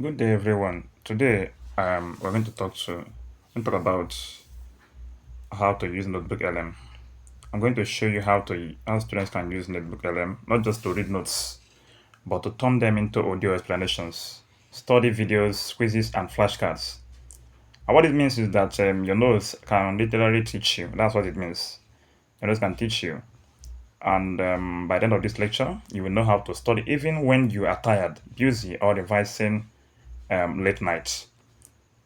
Good day, everyone. Today, we're going to talk about how to use NotebookLM. I'm going to show you how students can use NotebookLM, not just to read notes, but to turn them into audio explanations, study videos, quizzes, and flashcards. And what it means is that your notes can literally teach you. That's what it means. Your notes can teach you, and by the end of this lecture, you will know how to study even when you are tired, busy, or revising late night.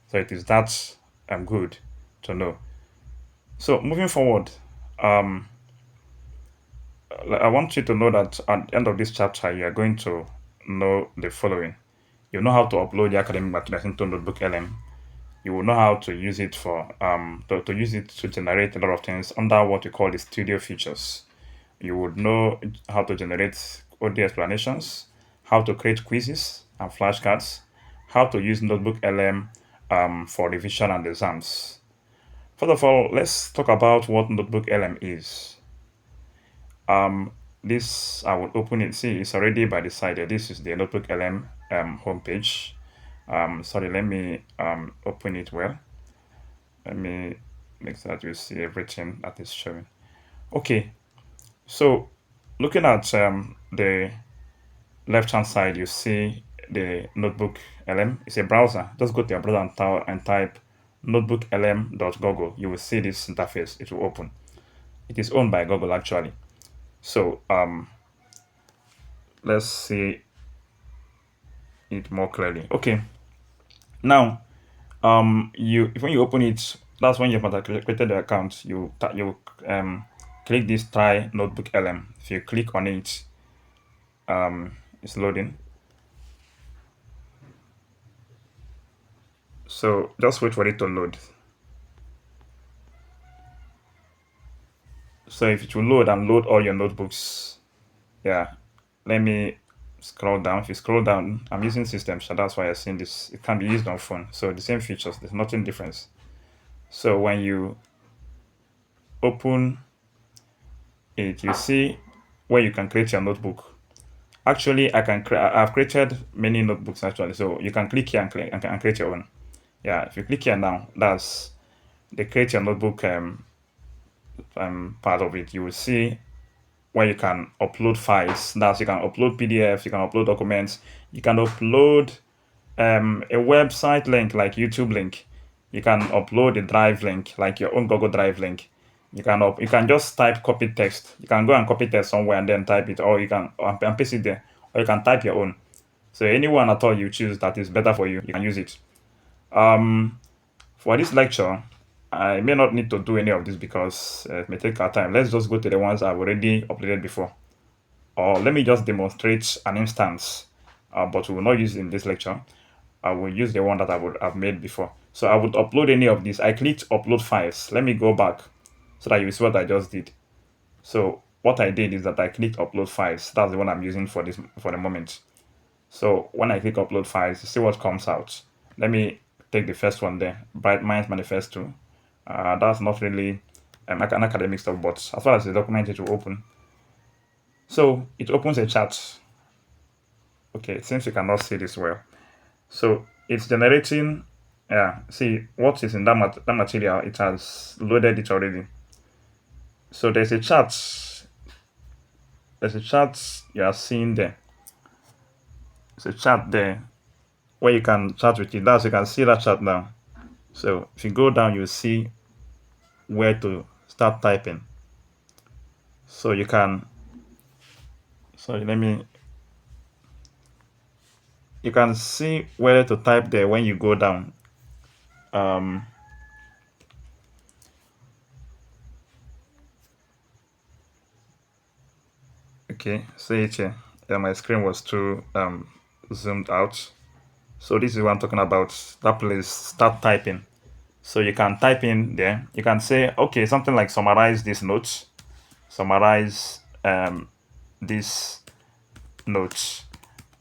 So it is that good to know. So moving forward, um, I want you to know that at the end of this chapter, you are going to know the following. You know how to upload the academic materials into Notebook LM. You will know how to use it to use it to generate a lot of things under what we call the studio features. You would know how to generate audio explanations, how to create quizzes and flashcards, how to use Notebook LM for revision and exams. First of all, let's talk about what Notebook LM is. This I will open it. See, it's already by the side there. This is the Notebook LM homepage. Sorry, let me open it well. Let me make sure that you see everything that is showing. Okay, so looking at the left hand side, you see the Notebook LM. It's a browser. Just go to your browser and type notebooklm.google. You will see this interface. It will open. It is owned by Google actually. So let's see it more clearly. Okay, now you when you open it, that's when you've created the account. You click this try notebook LM. If you click on it, it's loading. So just wait for it to load. So if it will load and load all your notebooks, yeah. Let me scroll down. If you scroll down, I'm using system, so that's why I've seen this. It can be used on phone. So the same features. There's nothing different. So when you open it, you see where you can create your notebook. Actually, I've created many notebooks actually. So you can click here and create your own. Yeah, if you click here now, that's the create your notebook part of it. You will see where you can upload files. That's you can upload PDFs, you can upload documents, you can upload a website link like YouTube link. You can upload a drive link like your own Google Drive link. You can just type copy text. You can go and copy text somewhere and then type it, or you can and paste it there, or you can type your own. So anyone at all you choose that is better for you, you can use it. For this lecture, I may not need to do any of this because it may take our time. Let's just go to the ones I've already uploaded before. Or let me just demonstrate an instance, but we will not use it in this lecture. I will use the one that I would have made before. So I would upload any of these. I clicked upload files. Let me go back so that you see what I just did. So what I did is that I clicked upload files. That's the one I'm using for the moment. So when I click upload files, see what comes out. Let me take the first one there, Bright Minds Manifesto. That's not really an academic stuff, but as far as the document, it will open. So it opens a chat. Okay, it seems you cannot see this well. So it's generating, yeah, see what is in that material, it has loaded it already. So there's a chat you are seeing there. There's a chat there where you can chat with it. That's you can see that chat now. So if you go down, you see where to start typing. So you can, sorry, you can see where to type there when you go down. Okay, see it here. Yeah, my screen was too zoomed out. So this is what I'm talking about. That place, start typing. So you can type in there. You can say, okay, something like summarize this notes. Summarize this notes.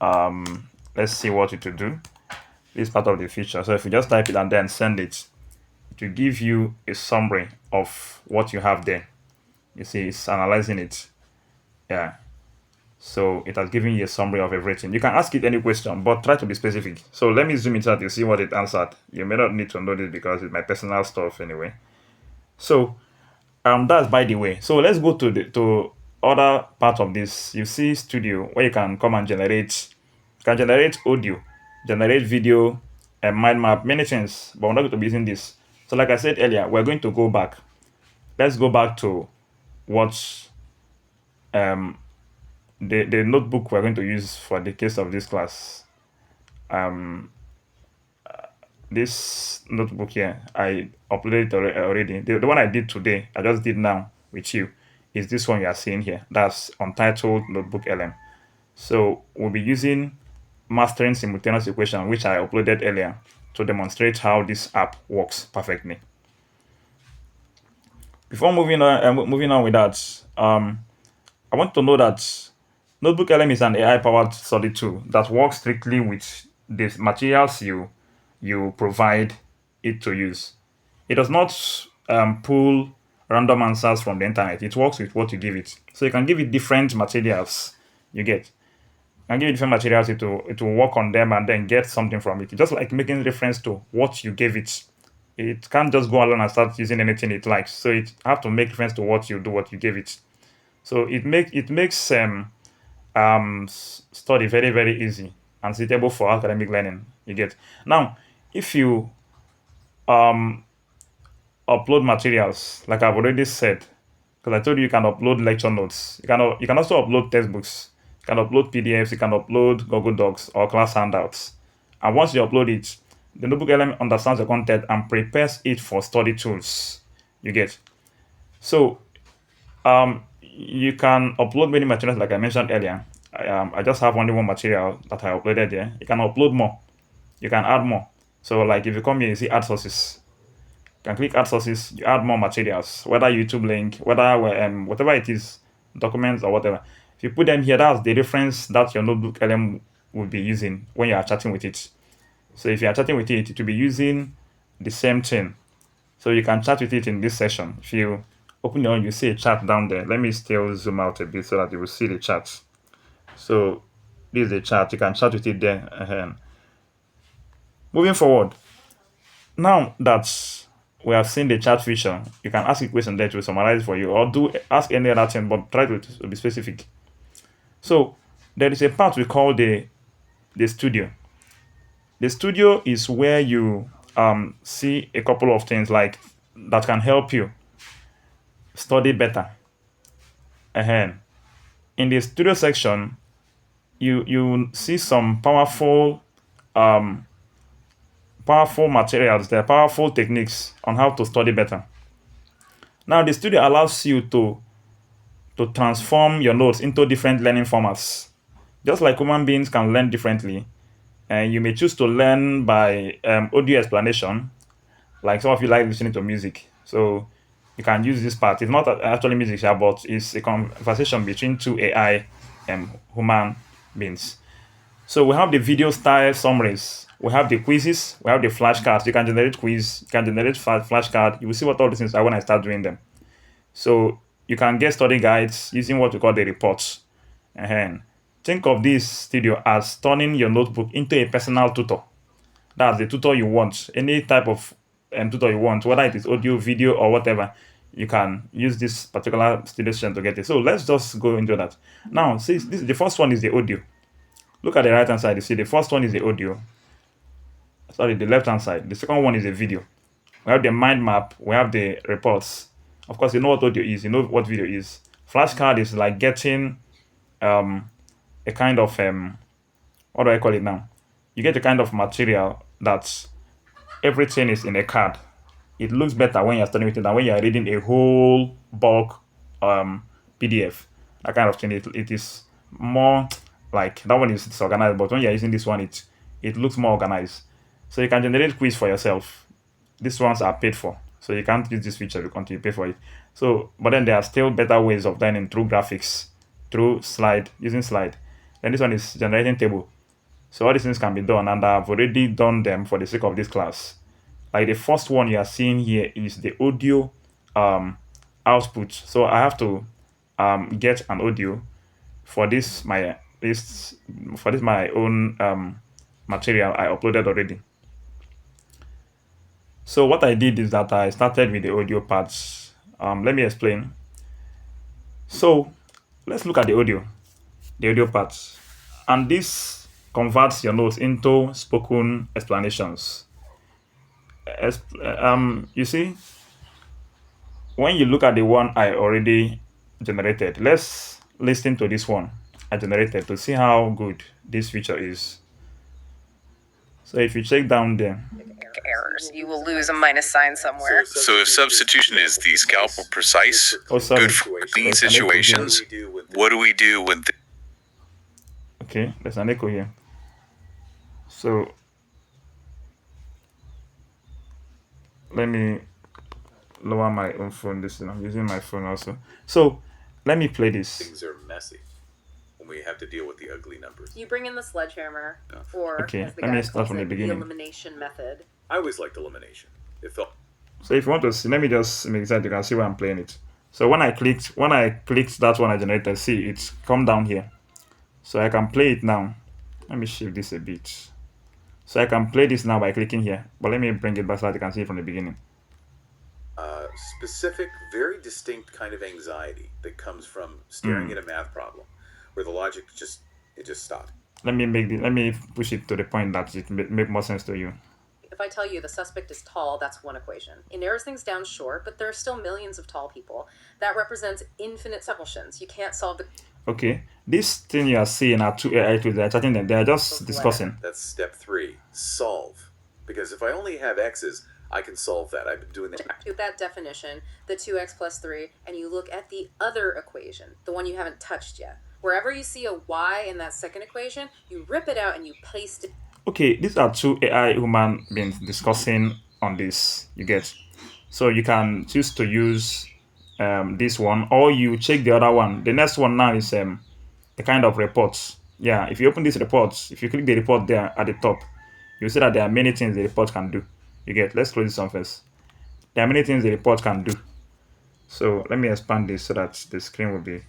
Let's see what it will do. This is part of the feature. So if you just type it and then send it, it will give you a summary of what you have there. You see, it's analyzing it. Yeah. So it has given you a summary of everything. You can ask it any question, but try to be specific. So let me zoom into that. You see what it answered. You may not need to know this because it's my personal stuff anyway. So that's by the way. So let's go to the to other part of this. You see studio where you can come and generate. You can generate audio, generate video, and mind map, many things. But we're not going to be using this. So like I said earlier, we're going to go back. Let's go back to what um the notebook we're going to use for the case of this class. Um, this notebook here, I uploaded it already. The one I did today, I just did now with you, is this one you are seeing here. That's Untitled Notebook LM. So we'll be using mastering simultaneous equation, which I uploaded earlier, to demonstrate how this app works perfectly. Before moving on with that, I want to know that Notebook LM is an AI-powered study tool that works strictly with the materials you provide it to use. It does not pull random answers from the internet. It works with what you give it. So you can give it different materials. You get. You can give it different materials. It will work on them and then get something from it. Just like making reference to what you gave it. It can't just go along and start using anything it likes. So it have to make reference to what you gave it. So it makes study very very easy and suitable for academic learning. You get. Now if you um upload materials, like I've already said, because I told you you can upload lecture notes. You can also upload textbooks. You can upload PDFs. You can upload Google Docs or class handouts. And once you upload it, the Notebook LM understands the content and prepares it for study tools. You get. So you can upload many materials like I mentioned earlier. I just have only one material that I uploaded there. You can upload more. You can add more. So like if you come here, you see add sources. You can click add sources, you add more materials, whether YouTube link, whether whatever it is, documents or whatever. If you put them here, that's the reference that your Notebook LM will be using when you are chatting with it. So if you are chatting with it, it will be using the same thing. So you can chat with it in this session. If you open your own, you see a chat down there. Let me still zoom out a bit so that you will see the chat. So this is the chat. You can chat with it there. Moving forward, now that we have seen the chat feature, you can ask a question there to summarize for you, or do ask any other thing, but try to be specific. So there is a part we call the studio. The studio is where you see a couple of things like that can help you study better. Ahead. In the studio section, you see some um, powerful materials there, powerful techniques on how to study better. Now, the studio allows you to transform your notes into different learning formats. Just like human beings can learn differently, and you may choose to learn by audio explanation, like some of you like listening to music. So you can use this part. It's not actually music here, but it's a conversation between two AI and human beings. So we have the video style summaries. We have the quizzes. We have the flashcards. You can generate quiz. You can generate flashcard. You will see what all these things are when I start doing them. So you can get study guides using what we call the reports. And think of this studio as turning your notebook into a personal tutor. That's the tutor you want. Any type of tutor you want, whether it is audio, video, or whatever, you can use this particular studio session to get it. So let's just go into that. Now, see, the first one is the audio. Look at the right hand side. You see the first one is the audio. Sorry, the left hand side. The second one is the video. We have the mind map. We have the reports. Of course, you know what audio is. You know what video is. Flashcard is like getting a kind of what do I call it now? You get a kind of material that everything is in a card. It looks better when you're studying with it than when you're reading a whole bulk PDF. That kind of thing. It is more like that one is disorganized, but when you're using this one, it looks more organized. So you can generate quiz for yourself. These ones are paid for, so you can't use this feature until you pay for it. So, but then there are still better ways of learning through graphics, through using slide. Then this one is generating table. So all these things can be done, and I've already done them for the sake of this class. Like the first one you are seeing here is the audio output. So I have to get an audio. for this for this my own material I uploaded already. So what I did is that I started with the audio parts. Let me explain. So let's look at the audio parts, and this converts your notes into spoken explanations. You see, when you look at the one I already generated, let's listen to this one I generated to see how good this feature is. So if you check down there, errors. You will lose a minus sign somewhere. So if substitution is the scalpel precise, oh sorry, good for clean there's an echo here. situations, what do we do with Okay, there's an echo here. So let me lower my own phone. This I'm using my phone also. So let me play this. Things are messy when we have to deal with the ugly numbers. You bring in the sledgehammer, or Okay, as the let me guy start calls from the it, the beginning. elimination method. I always liked elimination. It felt So if you want to see, let me just make that you can see where I'm playing it. So when I clicked that one I generated, see it's come down here. So I can play it now. Let me shift this a bit. So I can play this now by clicking here. But let me bring it back so that you can see it from the beginning. specific, very distinct kind of anxiety that comes from staring at a math problem, where the logic just stopped. Let me push it to the point that it make more sense to you. If I tell you the suspect is tall, that's one equation. It narrows things down short, but there are still millions of tall people. That represents infinite solutions. You can't solve the Okay, this thing you are seeing are two AI tools. They're chatting them. They are just discussing. That's step 3, solve. Because if I only have x's, I can solve that. I've been doing that. with that definition, the 2x plus 3, and you look at the other equation, the one you haven't touched yet. Wherever you see a y in that second equation, you rip it out and you paste it. Okay, these are two AI human beings discussing on this. You get, so you can choose to use this one, or you check the other one. The next one now is the kind of reports. Yeah, if you open these reports, if you click the report there at the top, you'll see that there are many things the report can do. You get, let's close this one first. There are many things the report can do. So let me expand this so that the screen will be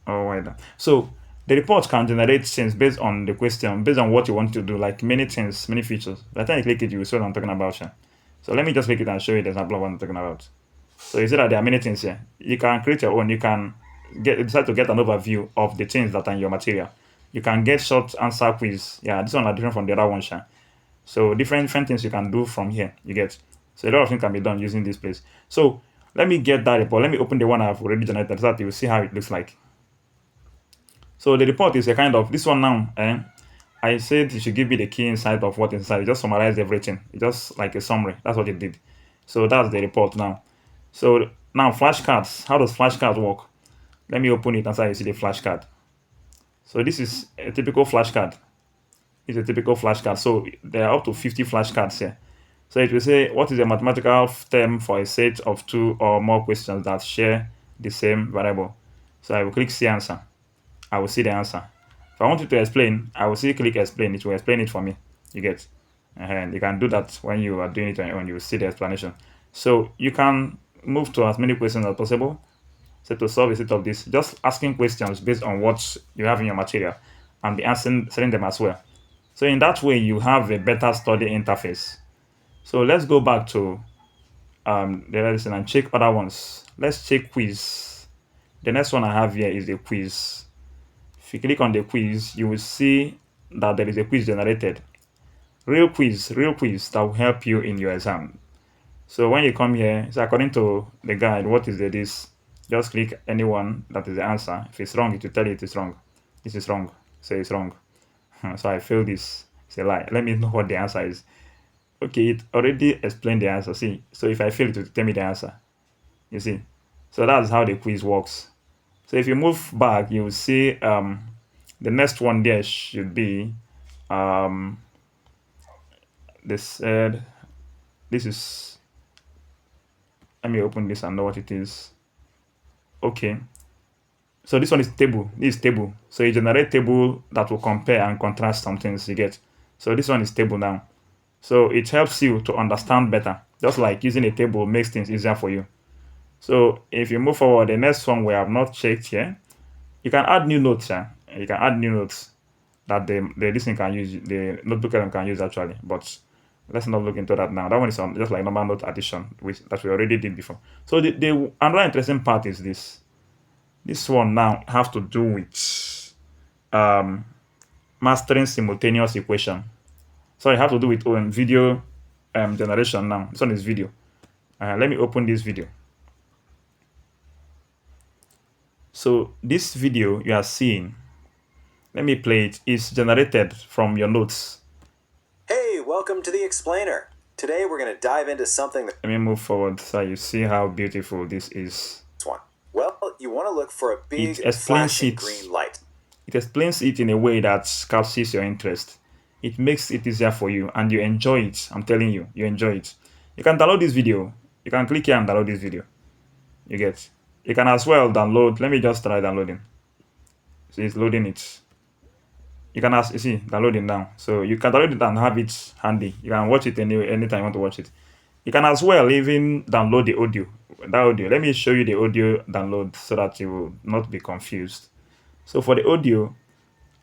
all wider. So the report can generate things based on the question, based on what you want to do, like many things, many features. By the time you click it, you will see what I'm talking about here. So let me just click it and show you the example of what I'm talking about. So you see that there are many things here. You can create your own. You can decide to get an overview of the things that are in your material. You can get short answer quiz. Yeah, this one are different from the other one, Sha. So different things you can do from here. You get. So a lot of things can be done using this place. So let me get that report. Let me open the one I've already generated so that you will see how it looks like. So the report is a kind of this one now. I said you should give me the key insight of what is inside. It just summarized everything. It's just like a summary. That's what it did. So that's the report now. So now flashcards. How does flashcards work? Let me open it and so you see the flashcard. So this is a typical flashcard. It's a typical flashcard. So there are up to 50 flashcards here. So it will say what is a mathematical term for a set of two or more questions that share the same variable. So I will click see answer. I will see the answer. If I want you to explain, I will see click explain. It will explain it for me. You get, and you can do that when you are doing it on your own. You will see the explanation. So you can move to as many questions as possible. So to solve a set of this, just asking questions based on what you have in your material, and be answering them as well. So in that way, you have a better study interface. So let's go back to the lesson and check other ones. Let's check quiz. The next one I have here is the quiz. If you click on the quiz, you will see that there is a quiz generated. Real quiz that will help you in your exam. So when you come here, so according to the guide, what is this? Just click anyone that is the answer. If it's wrong, it will tell you it is wrong. This is wrong. Say it's wrong. So I failed this. It's a lie. Let me know what the answer is. Okay, it already explained the answer. See, so if I fail it will tell me the answer. You see, so that's how the quiz works. So if you move back, you will see the next one there should be this this is, let me open this and know what it is. Okay, so this one is table. This is table. So you generate table that will compare and contrast some things you get. So this one is table now. So it helps you to understand better. Just like using a table makes things easier for you. So if you move forward, the next one we have not checked here You can add new notes. You can add new notes that the listening can use, the notebook LM can use actually. But let's not look into that now. That one is just like normal note addition, which that we already did before. So the another interesting part is this. This one now have to do with mastering simultaneous equation. So it have to do with video generation now. This one is video. Let me open this video. So this video you are seeing, let me play it, is generated from your notes. Hey, welcome to the Explainer. Today we're going to dive into something that... Let me move forward so you see how beautiful this is. This one. Well, you want to look for a big It explains flashing it. green light. It explains it in a way that captures your interest. It makes it easier for you and you enjoy it. I'm telling you, you enjoy it. You can download this video. You can click here and download this video. You get. You can as well download. Let me just try downloading. So it's loading it. You can you see, downloading now. So you can download it and have it handy. You can watch it anytime you want to watch it. You can as well even download the audio. That audio. Let me show you the audio download so that you will not be confused. So for the audio,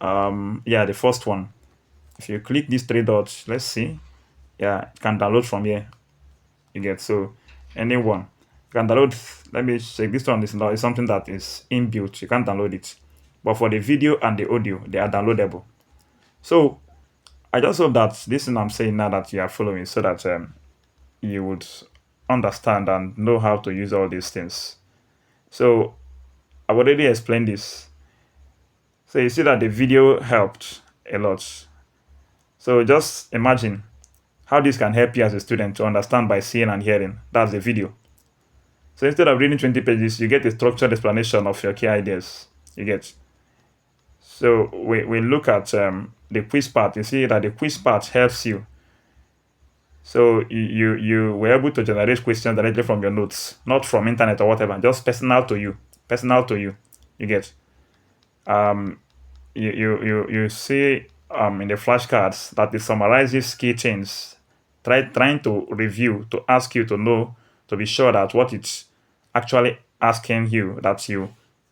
yeah, the first one. If you click these three dots, let's see. Yeah, it can download from here. You get, so anyone you can download. Let me check. This one is something that is inbuilt. You can't download it. But for the video and the audio, they are downloadable. So I just hope that this thing I'm saying now that you are following, so that you would understand and know how to use all these things. So I've already explained this. So you see that the video helped a lot. So just imagine how this can help you as a student to understand by seeing and hearing. That's the video. So instead of reading 20 pages, you get a structured explanation of your key ideas. You get. So we look at the quiz part. You see that the quiz part helps you. So you were able to generate questions directly from your notes, not from internet or whatever, just personal to you. Personal to you. You get. You see in the flashcards that it summarizes key things, trying to review, to ask you to know, to be sure that what it's actually asking you, that you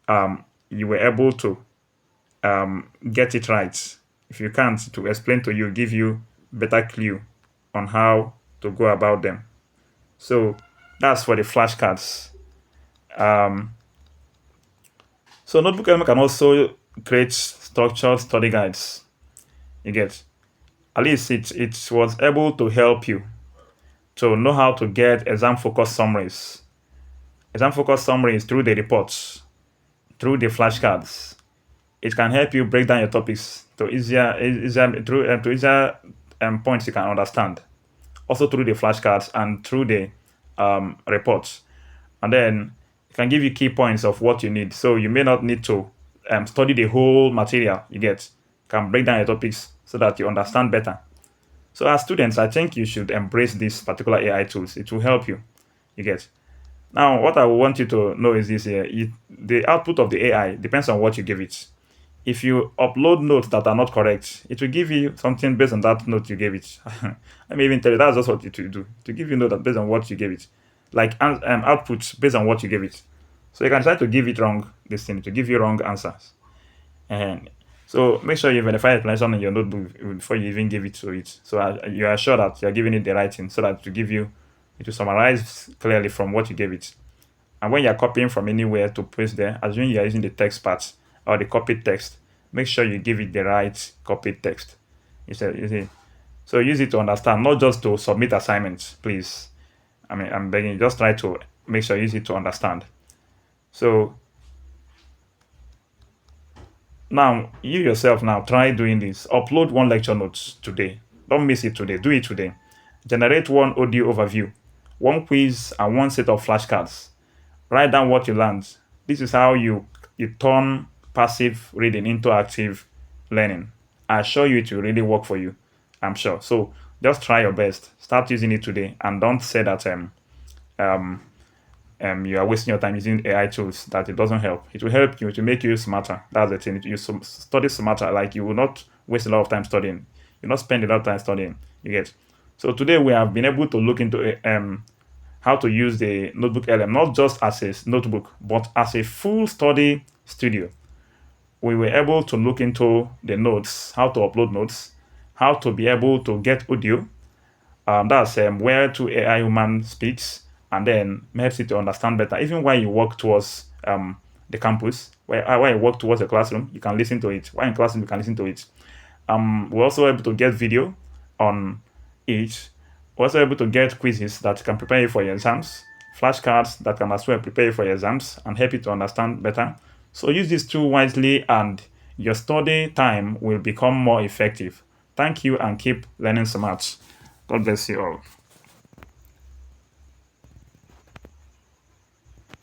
were able to get it right. If you can't, to explain to you, give you better clue on how to go about them. So that's for the flashcards. So NotebookLM can also create structured study guides. You get. At least it was able to help you to know how to get exam focused summaries. Exam focused summaries through the reports, through the flashcards. It can help you break down your topics to easier points you can understand. Also through the flashcards and through the reports. And then it can give you key points of what you need. So you may not need to study the whole material. You get. Can break down your topics so that you understand better. So as students, I think you should embrace these particular AI tools. It will help you. You get. Now, what I want you to know is this here. The output of the AI depends on what you give it. If you upload notes that are not correct, it will give you something based on that note you gave it. Let me even tell you, that's just what it will do. To give you note that based on what you gave it. Like outputs based on what you gave it. So you can try to give it wrong, this thing, to give you wrong answers. And so make sure you verify explanation in your notebook before you even give it to it. So you are sure that you're giving it the right thing, so that to give you, it will summarize clearly from what you gave it. And when you're copying from anywhere to paste there, assuming you're using the text part or the copied text, make sure you give it the right copied text. You see. So use it to understand, not just to submit assignments, please. I mean, I'm begging you, just try to make sure you use it to understand. So now, you yourself now try doing this. Upload one lecture notes today. Don't miss it today. Do it today. Generate one audio overview, one quiz, and one set of flashcards. Write down what you learned. This is how you turn passive reading into active learning. I assure you it will really work for you. I'm sure. So just try your best. Start using it today, and don't say that you are wasting your time using AI tools, that it doesn't help. It will help you to make you smarter. That's the thing. You study smarter. Like, you will not waste a lot of time studying. You not spend a lot of time studying. You get. So today we have been able to look into how to use the NotebookLM, not just as a notebook, but as a full study studio. we were able to look into the notes, how to upload notes, how to be able to get audio. That's where to AI human speaks and then helps you to understand better. Even while you walk towards the campus, while you walk towards the classroom, you can listen to it. While in classroom, you can listen to it. We're also able to get video on it. We're also able to get quizzes that can prepare you for your exams, flashcards that can as well prepare you for your exams and help you to understand better. So use these tools wisely and your study time will become more effective. Thank you and keep learning smart. God bless you all.